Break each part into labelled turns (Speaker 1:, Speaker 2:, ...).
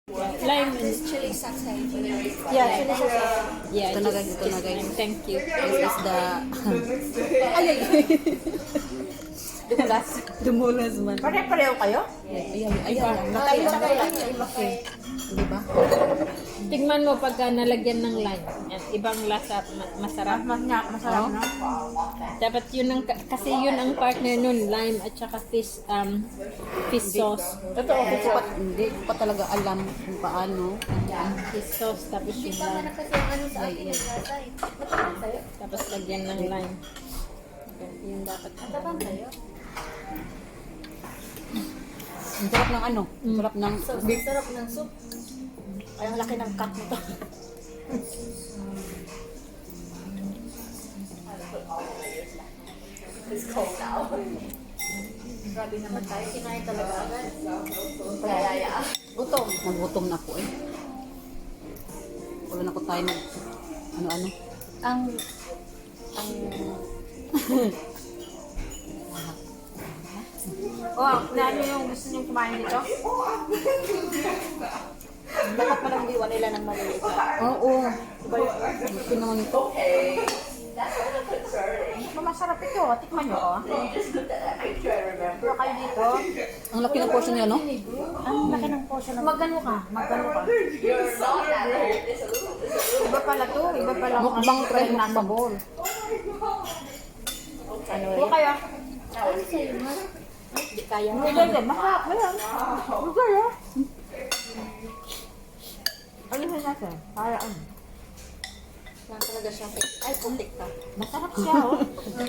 Speaker 1: Lime and
Speaker 2: Chili satsai.
Speaker 3: Yeah, chili sauce.
Speaker 1: yeah,
Speaker 3: Ito na guys, ito na guys.
Speaker 1: Thank you.
Speaker 3: This is the... Dumulas. Dumulas man.
Speaker 2: Pare-pareho kayo?
Speaker 3: Ayan, ayan. Nakaiba. Diba?
Speaker 1: Tingnan mo pagka nalagyan ng lime. Yan, ibang lasa, masarap.
Speaker 2: Masarap na.
Speaker 1: Dapat yun ang, kasi yun ang partner nun, lime at saka fish sauce.
Speaker 3: Totoo, hindi ko pa talaga alam kung paano.
Speaker 1: Fish sauce, tapos yung lime. Tapos lagyan ng lime. Yung dapat.
Speaker 3: Ang sarap ng ano? Ang sarap ng beef.
Speaker 2: Sarap ng soup. Ay, ang laki ng cup nito. It's cold now. Grabe naman tayo. Kinain talaga agad. Payaya.
Speaker 3: Gutom. Nagutom na ako eh. Wala na ko tayo ng ano-ano.
Speaker 2: Ang Oh, ano yung gusto niyong kumain dito? Dapat palang iwan nila ng maliliit.
Speaker 3: Oo. Gusto naman ito.
Speaker 2: Masarap ito. Tikman niyo, oh. Pero kayo dito.
Speaker 3: Ang laki ng portion niya, no?
Speaker 2: Ang laki ng portion. Magano ka? Iba pala to. Iba pala.
Speaker 3: Mukbang try,
Speaker 2: nasa
Speaker 3: mukbang.
Speaker 2: bowl. Ano yun? Kayo? Hindi kaya. Hindi. Masarap. Hindi kaya. Ano yun natin? Para ano? Yan talaga siya. Ay, putik ka. Masarap siya, oh.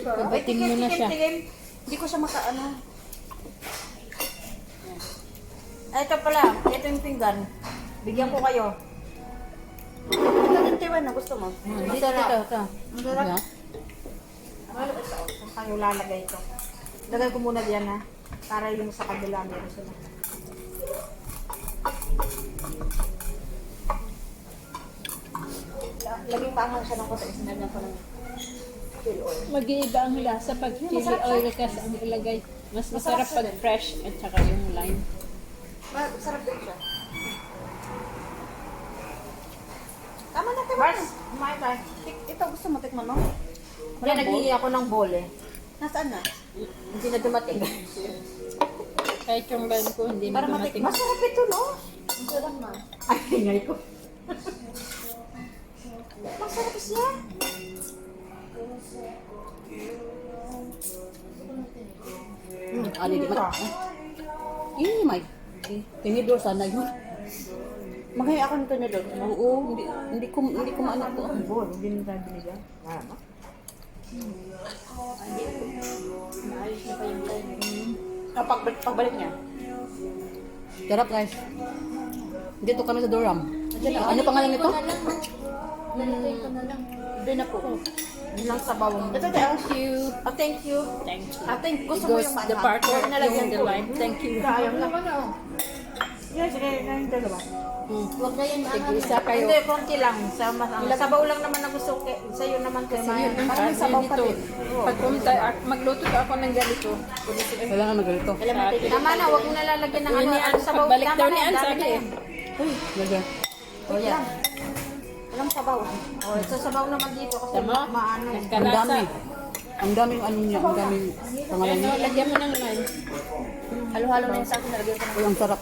Speaker 1: Babating mo na siya.
Speaker 2: Hindi ko siya makaano. Ay, ito pala. Ito yung pinggan. Bigyan ko kayo. Ito yung tiwan na gusto mo.
Speaker 3: Dito.
Speaker 2: Ang sarap.
Speaker 3: Yeah.
Speaker 2: Saan kayo lalagay ito? Lagay ko muna diyan, ha. Para yung sa kabila meron sila. Laging paanghang siya ng konti. Sinagyan ko ng chili oil.
Speaker 1: Mag-iiba ang lasa pag chili oil kasi ang ilagay. Mas masarap pag fresh at saka yung lime.
Speaker 2: Masarap din siya. Tama na, tama na. Kumain tayo. Ito, gusto mo tikman mo? Yan, naghihi ako ng bowl eh. Nasaan na? Hindi na dumating.
Speaker 1: Kahit yung lime ko hindi na
Speaker 2: Para
Speaker 1: dumating.
Speaker 2: masarap ito, no? Masarap na. Ay, hingay ko. Masarap siya.
Speaker 3: Ano, di ba? May. Tinidor sana yun.
Speaker 2: Maghay ako nito na doon.
Speaker 3: Oo, hindi ko maano to.
Speaker 2: Ang bowl, hindi mo tayo binigyan. Tama. Naayos na pa yung line. Pagbalik niya.
Speaker 3: Sarap guys. Dito kami sa Durham. Ano pangalan nito?
Speaker 2: Nalagay ko na lang. Doon na po. Yun lang sa bawang. Ito,
Speaker 1: Thank you.
Speaker 2: thank you.
Speaker 1: Thank you.
Speaker 2: Gusto mo yung
Speaker 1: The partner,
Speaker 2: nalagyan
Speaker 1: yung the
Speaker 2: ko.
Speaker 1: lime. Thank you.
Speaker 2: Ayaw na. Yes, sige, yung dalawa.
Speaker 1: Huwag na yun. Tig-isa kayo.
Speaker 2: Hindi, konti lang. Sabaw lang naman na gusto ko. Sa'yo naman kasi.
Speaker 1: Yun ang
Speaker 2: Parang may
Speaker 1: partner
Speaker 2: sabaw pa
Speaker 1: nito.
Speaker 2: din.
Speaker 1: Pag pumunta, magluto ako ng ganito.
Speaker 3: Wala nga magalito.
Speaker 2: Tama na, huwag mo nalalagyan ng
Speaker 1: Yun
Speaker 2: ano.
Speaker 1: ni Ann,
Speaker 2: Sabaw.
Speaker 1: pagbalik
Speaker 2: Tama
Speaker 1: daw
Speaker 2: na
Speaker 1: ni
Speaker 2: yan,
Speaker 1: Ann,
Speaker 2: dami
Speaker 1: sabi
Speaker 2: na
Speaker 1: eh.
Speaker 2: yan.
Speaker 3: Lagyan.
Speaker 2: O yan. Walang sabaw. O, sasabaw naman dito kasi
Speaker 1: Tama?
Speaker 2: maano.
Speaker 3: Ang
Speaker 1: Kalasa.
Speaker 3: dami. Ang daming ano niya, ang daming pangalan
Speaker 1: Ano,
Speaker 3: niya.
Speaker 1: lagyan mo ng lime.
Speaker 2: Halo-halo na yung sa akin, nalagyan ko ng
Speaker 3: Uy, ang sarap.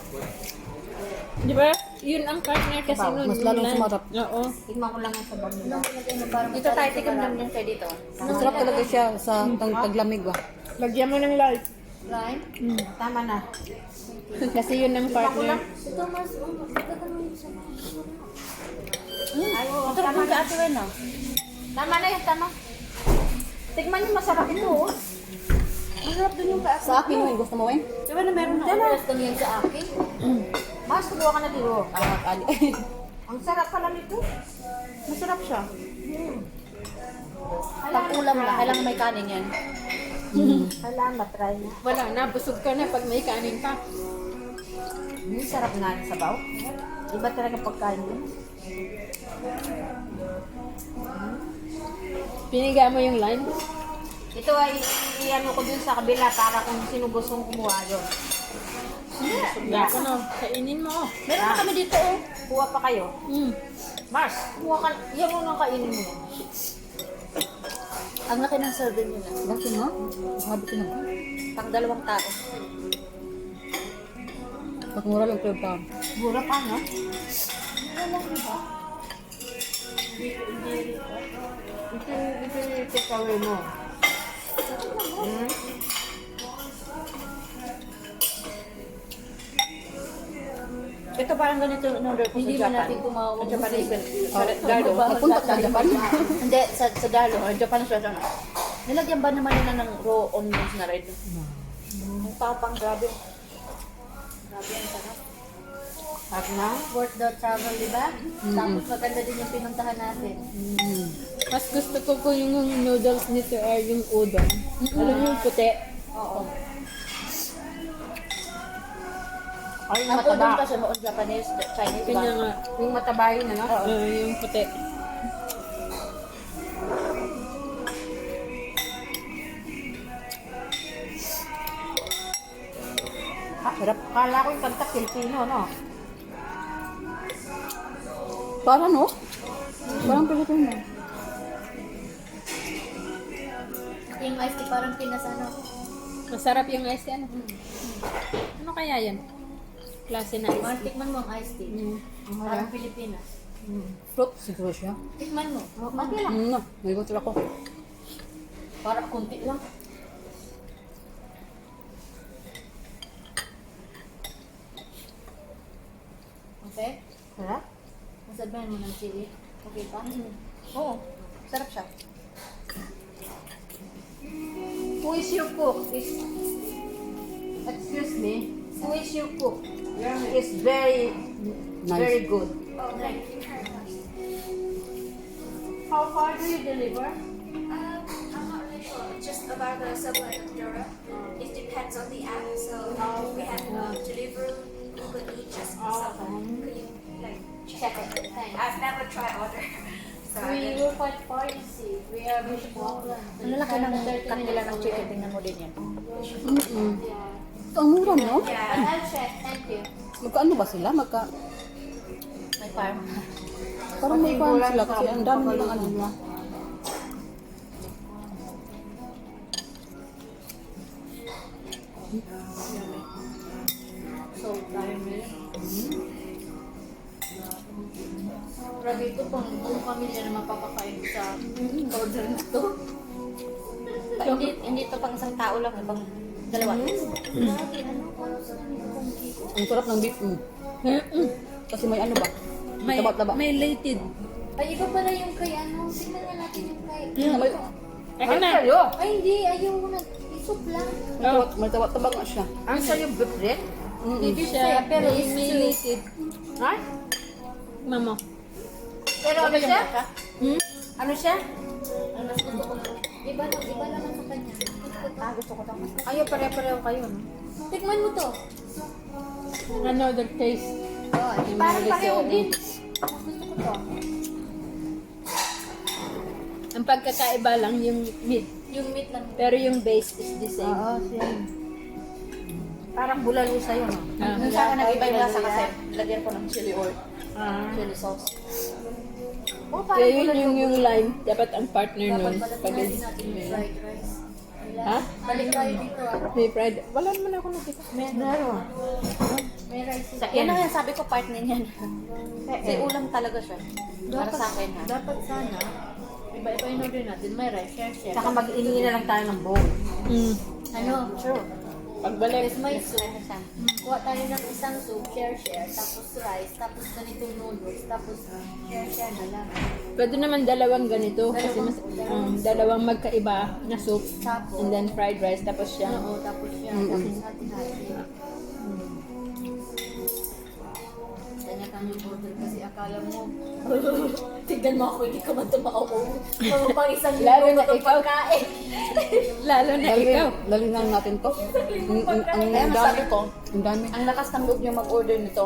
Speaker 1: Di ba? Yun ang partner kasi nun.
Speaker 3: Mas lalong
Speaker 1: yung lime.
Speaker 3: sumarap.
Speaker 1: Oo.
Speaker 2: Tignan ko lang yung sabaw nila. Dito tayo, tignan lang din kayo dito.
Speaker 3: Masarap talaga siya sa taglamig ba.
Speaker 1: Lagyan mo ng lime.
Speaker 2: Lime? Tama na.
Speaker 1: Kasi yun ang partner.
Speaker 2: Ito mas, ay, oo, tama na. Tama na yun, tama. Tignan yung masarap ito, oh. Masarap din yung kaas.
Speaker 3: Sa akin yun, gusto mo eh?
Speaker 2: Diba na meron na oras lang yan sa akin? Mas, tubuha ka na dito. Ang sarap pala nito. Masarap siya.
Speaker 4: Pag ulam na, kailangan may kanin yan.
Speaker 2: Kailangan matry niya.
Speaker 1: Wala na, busog ka na pag may kanin ka.
Speaker 2: Sarap nga yung sabaw. Iba talaga pagkain yun.
Speaker 1: Piniga mo yung lime.
Speaker 2: Ito ay i-ano ko dun sa kabila para kung sino gustong kumuha yun.
Speaker 1: Wala ko na. Kainin mo.
Speaker 2: Meron na kami dito oh. Kuha pa kayo.
Speaker 1: Mm.
Speaker 2: Mars, kuha ka. Yan mo nang kainin mo.
Speaker 4: Ang laki ng serving nila.
Speaker 3: Bakit nga? Sabi ko na ba?
Speaker 4: Pang 2 tao.
Speaker 3: Pag mura lang 12 pound.
Speaker 2: Mura pa, no? Ito yung takeaway mo. Hmm? Ito parang ganito in order ko sa
Speaker 4: Hindi
Speaker 2: Japan.
Speaker 4: ba natin kumawa?
Speaker 2: Sa Japanese.
Speaker 3: Dalo. Nagpunta ka sa Japan?
Speaker 4: Hindi, sa Dalo. Japanese restaurant. Nilagyan ba naman nila ng raw onions na red? Ang tapang, grabe. Grabe, ang sarap.
Speaker 2: At na?
Speaker 4: Worth the travel, di ba? Tapos maganda din yung pinuntahan natin.
Speaker 1: Mas gusto ko yung noodles nito ay yung udon. Alam mo yung puti?
Speaker 4: Oo.
Speaker 2: Ay, yung
Speaker 4: Ako doon
Speaker 2: mataba.
Speaker 4: kasi noon Japanese, Chinese, di ba?
Speaker 1: Kanya nga.
Speaker 2: Yung mataba yun, ano?
Speaker 1: Yung puti.
Speaker 2: Sarap. Kala ko yung kanta Filipino, no?
Speaker 3: Para no? Parang Pilipino.
Speaker 4: Yung ice tea parang pinasano.
Speaker 1: Masarap yung ice tea. Ano? Ano kaya yan? Klase na ice tea.
Speaker 4: Tikman mo ang ice tea. Parang Pilipinas.
Speaker 3: Fruit siguro siya.
Speaker 4: Tikman mo.
Speaker 2: Okay lang.
Speaker 3: Na, may gusto ako.
Speaker 4: Para kunti lang. Okay?
Speaker 2: Sarap?
Speaker 4: Masabayan mo ng chili. Okay pa?
Speaker 2: Oo. Sarap siya. Who is your cook? Excuse me. Who is your cook? Is very,
Speaker 3: Nice.
Speaker 2: very good.
Speaker 5: Oh, thank you very much.
Speaker 2: How far do you deliver?
Speaker 5: I'm not really sure. Just about the subway of Europe. It depends on the app. So we have Deliveroo, Google Eats, just so could you like check it? I've never tried order. So I didn't-
Speaker 1: were quite far, you see. We are Bishop
Speaker 4: Ang lalaki ng cut nila ng chicken. Tingnan mo din yan.
Speaker 3: Ito ang mura, no?
Speaker 5: yeah.
Speaker 1: I'll check. Thank you.
Speaker 3: Magkaano ba sila?
Speaker 4: May farm.
Speaker 3: Parang may farm sila kasi ang dami nilang ano.
Speaker 4: So, tayo nila. Grabe ito pang buong pamilya na mapapakain sa order na to. Hindi ito pang isang tao lang, pang dalawa.
Speaker 3: Ang sarap ng beef. Kasi may ano ba?
Speaker 1: May,
Speaker 3: Taba-taba.
Speaker 1: may lated.
Speaker 4: Ay, iba pala yung kay ano. Tingnan nga natin yung kay...
Speaker 3: May,
Speaker 1: Eka na.
Speaker 4: Ay, hindi. Ayaw mo na. Isop lang.
Speaker 3: may taba-taba nga siya.
Speaker 2: Ang sa yung beef rin?
Speaker 1: Hindi siya, pero may lated.
Speaker 2: Ha?
Speaker 1: Mama.
Speaker 2: Pero ano siya?
Speaker 1: Hmm?
Speaker 2: Ano siya?
Speaker 4: Ang mas gusto ko. Iba naman sa kanya.
Speaker 2: Gusto ko tapos. Ayaw, pare-pareho kayo, no?
Speaker 4: Tikman mo to.
Speaker 1: Another taste.
Speaker 2: Parang pareho din.
Speaker 4: Mas gusto ko to.
Speaker 1: Ang pagkakaiba lang yung meat.
Speaker 4: Yung meat lang.
Speaker 1: Pero yung base is the same.
Speaker 2: same. Parang bulalo sa'yo, no?
Speaker 1: Ah.
Speaker 4: Yung sa akin nag-iba yung lasa kasi lagyan ko ng chili oil.
Speaker 2: Ah.
Speaker 4: Chili sauce.
Speaker 2: Oh,
Speaker 1: Kaya yun yung lime. Dapat ang partner nun.
Speaker 4: Dapat
Speaker 1: Pag
Speaker 4: balik natin yung fried rice.
Speaker 1: ha?
Speaker 4: Balik tayo dito ah.
Speaker 1: May fried. Wala naman ako nakita.
Speaker 2: Meron.
Speaker 4: May rice.
Speaker 2: Sa
Speaker 4: Yan
Speaker 2: end.
Speaker 4: ang sabi ko partner niyan. Kasi ulam talaga siya. Para sa akin ha.
Speaker 1: Dapat sana.
Speaker 4: Iba-iba yung order natin. May rice, share.
Speaker 2: Saka mag-iningi na lang tayo ng bowl.
Speaker 1: Mm.
Speaker 4: Ano? True.
Speaker 1: Pagbalik.
Speaker 4: Tapos may soup. Kuha tayo ng isang soup, share. Tapos rice. Tapos ganitong noodles. Tapos share na lang.
Speaker 1: Pwede naman dalawang ganito. Kasi mas, dalawang magkaiba na soup.
Speaker 4: Tapos.
Speaker 1: And then fried rice. Tapos siya.
Speaker 4: Oo, tapos yan. Tapos hati-hati. Kanya kanyang order kasi akala mo, tignan mo ako, hindi ka man tumao. Mga pang isang
Speaker 1: Lalo
Speaker 4: linggo
Speaker 1: na
Speaker 4: na
Speaker 1: ikaw.
Speaker 4: pagkain.
Speaker 1: Lalo na ikaw.
Speaker 3: Dali na natin to. Ang
Speaker 4: Kaya
Speaker 3: dami.
Speaker 4: masabi ko,
Speaker 3: Ang dami.
Speaker 4: ang lakas ng loob niyo mag-order nito.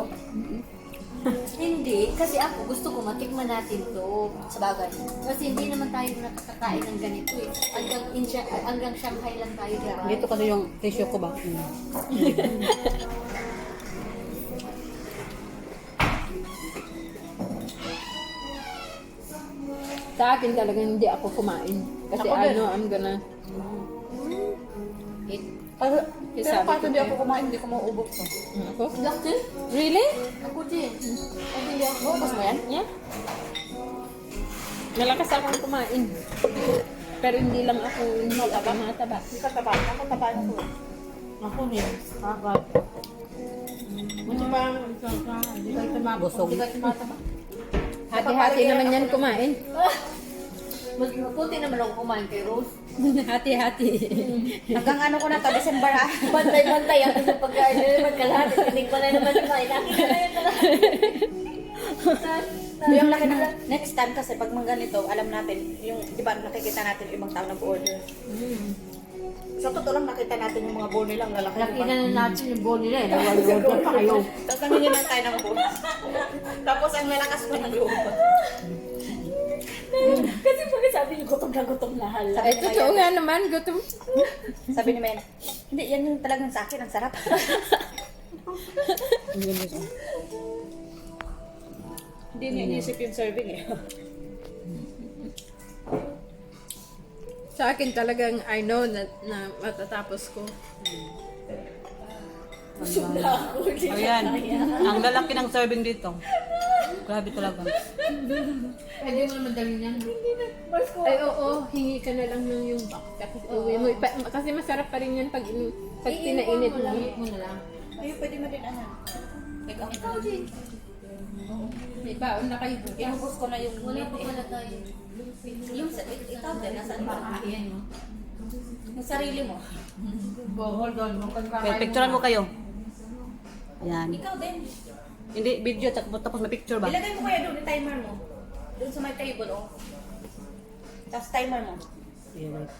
Speaker 4: Hindi, kasi ako gusto ko matikman natin to sa bagay. Kasi hindi naman tayo nakakakain ng ganito eh. Hanggang Shanghai lang tayo.
Speaker 3: Dito kasi yung ratio ko ba?
Speaker 1: Sa akin talagang hindi ako kumain. Kasi
Speaker 4: Ako din.
Speaker 1: I'm gonna eat.
Speaker 4: Pero
Speaker 1: Sabi
Speaker 4: kahit
Speaker 1: ko
Speaker 4: hindi
Speaker 1: din.
Speaker 4: ako kumain, hindi ko mauubos to.
Speaker 1: Ako? Really?
Speaker 4: Ako din. Ako hindi ako. Maubos mo yan?
Speaker 1: Yeah. Malakas akong kumain. Pero hindi lang ako mataba.
Speaker 4: Hindi ka taba. Ako taba na ko.
Speaker 3: Ako din. Agad. Buti pa hindi kayo tumabusog. Hindi kayo tumataba.
Speaker 1: Hati-hati naman yan kumain.
Speaker 2: Mas mabuti naman ako kumain kay Rose.
Speaker 1: Hati-hati.
Speaker 2: Hanggang ano ko na to, December ha.
Speaker 5: Bantay-bantay ang isang pagkain. Magkalahati. Tinig pa na naman kumain. Nakita na yung
Speaker 2: Yung laki na, next time kasi pag mga ganito, alam natin, yung, di ba, nakikita natin yung ibang tao nag-order. Sa totoo lang, nakita natin yung mga bowl nila, ang lalaki.
Speaker 3: Nakita na natin yung bowl nila eh. Nawal-order pa kayo.
Speaker 2: Tapos nangingi lang tayo ng bowl. Tapos ang lalakas pa ng loob.
Speaker 5: Kasi pag sabi niyo, gutom na gutom na hala.
Speaker 1: Ay, totoo nga naman. Gutom.
Speaker 2: Sabi ni Men, hindi, yan yung talagang sa akin, ang sarap.
Speaker 4: Hindi niya inisip yung serving eh.
Speaker 1: Sa akin talagang I know na matatapos ko.
Speaker 3: Ayan. Ang lalaki ng serving dito. Grabe talaga.
Speaker 1: Pwede mo naman dalhin yan. Ay, oo. Hingi ka na lang ng yung box. Tapos uwi mo. Kasi masarap pa rin yan pag pinainit mo.
Speaker 3: mo na lang.
Speaker 2: Ayun, pwede mo din ano.
Speaker 5: Ikaw din.
Speaker 1: May baon na kayo.
Speaker 2: Inubos ko na yung
Speaker 5: Wala
Speaker 2: meat
Speaker 5: pa
Speaker 2: eh.
Speaker 5: pala tayo.
Speaker 2: Yung ikaw din, nasaan ba?
Speaker 3: Ayan mo.
Speaker 2: Yung sarili mo.
Speaker 3: Hold on.
Speaker 6: Okay, picturean mo kayo. Ayan.
Speaker 2: Ikaw din.
Speaker 6: Hindi, video, tapos may picture ba?
Speaker 2: Ilagay mo kaya doon yung timer mo. Doon sa may table, oh. Tapos timer mo.
Speaker 6: Yeah, wait.